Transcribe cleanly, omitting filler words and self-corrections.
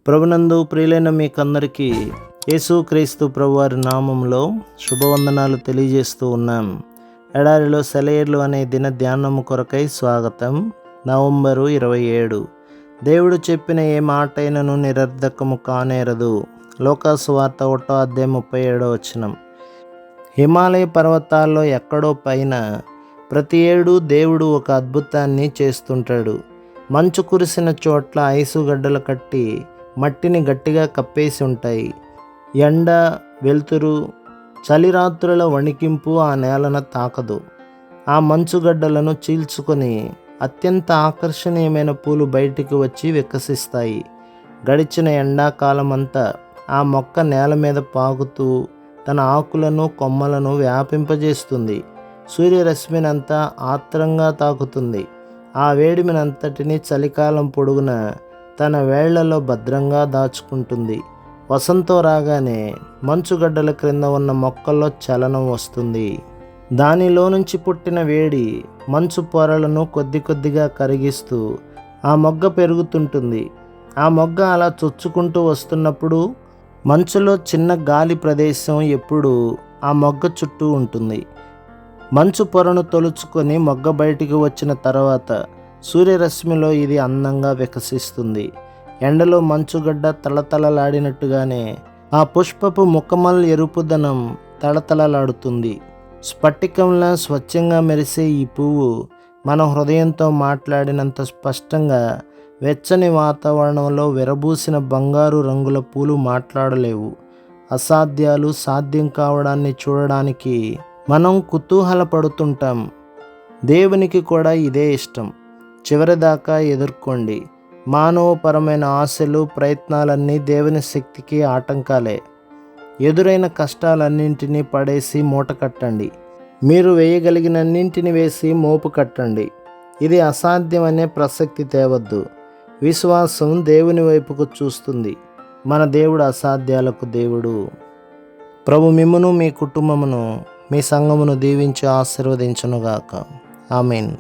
ప్రభునందు ప్రియులైన మీకందరికీ యేసుక్రీస్తు ప్రభువారి నామంలో శుభవందనాలు తెలియజేస్తూ ఉన్నాం. ఎడారిలో సెలయేర్లు అనే దిన ధ్యానము కొరకై స్వాగతం. నవంబరు 27. దేవుడు చెప్పిన ఏ మాటైనను నిరర్ధకము కానేరదు. లోకాసు వార్త 1:37. హిమాలయ పర్వతాల్లో ఎక్కడో పైన ప్రతి ఏడు దేవుడు ఒక అద్భుతాన్ని చేస్తుంటాడు. మంచు కురిసిన చోట్ల ఐసు గడ్డలు కట్టి మట్టిని గట్టిగా కప్పేసి ఉంటాయి. ఎండ, వెలుతురు, చలిరాత్రుల వణికింపు ఆ నేలను తాకదు. ఆ మంచుగడ్డలను చీల్చుకొని అత్యంత ఆకర్షణీయమైన పూలు బయటికి వచ్చి వికసిస్తాయి. గడిచిన ఎండాకాలమంతా ఆ మొక్క నేల మీద పాకుతూ తన ఆకులను, కొమ్మలను వ్యాపింపజేస్తుంది. సూర్యరశ్మినంతా ఆత్రంగా తాకుతుంది. ఆ వేడిమినంతటిని చలికాలం పొడుగున తన వేళ్లలో భద్రంగా దాచుకుంటుంది. వసంతం రాగానే మంచుగడ్డల క్రింద ఉన్న మొక్కల్లో చలనం వస్తుంది. దానిలో నుంచి పుట్టిన వేడి మంచు పొరలను కొద్ది కొద్దిగా కరిగిస్తూ ఆ మొగ్గ పెరుగుతుంటుంది. ఆ మొగ్గ అలా చొచ్చుకుంటూ వస్తున్నప్పుడు మంచులో చిన్న గాలి ప్రదేశం ఎప్పుడూ ఆ మొగ్గ చుట్టూ ఉంటుంది. మంచు పొరను తొలుచుకొని మొగ్గ బయటికి వచ్చిన తర్వాత సూర్యరశ్మిలో ఇది అందంగా వికసిస్తుంది. ఎండలో మంచుగడ్డ తళతళలాడినట్టుగానే ఆ పుష్పపు ముఖమల్ ఎరుపుదనం తళతళలాడుతుంది. స్ఫటికంలా స్వచ్ఛంగా మెరిసే ఈ పువ్వు మన హృదయంతో మాట్లాడినంత స్పష్టంగా వెచ్చని వాతావరణంలో విరబూసిన బంగారు రంగుల పూలు మాట్లాడలేవు. అసాధ్యాలు సాధ్యం కావడాన్ని చూడడానికి మనం కుతూహలపడుతుంటాం. దేవునికి కూడా ఇదే ఇష్టం. చివరిదాకా ఎదుర్కోండి. మానవపరమైన ఆశలు, ప్రయత్నాలన్నీ దేవుని శక్తికి ఆటంకాలే. ఎదురైన కష్టాలన్నింటినీ పడేసి మూట కట్టండి. మీరు వేయగలిగినన్నింటిని వేసి మోపు కట్టండి. ఇది అసాధ్యమనే ప్రసక్తి తేవద్దు. విశ్వాసం దేవుని వైపుకు చూస్తుంది. మన దేవుడు అసాధ్యాలకు దేవుడు. ప్రభు మిమ్మును, మీ కుటుంబమును, మీ సంఘమును దీవించి ఆశీర్వదించునుగాక. ఆమేన్.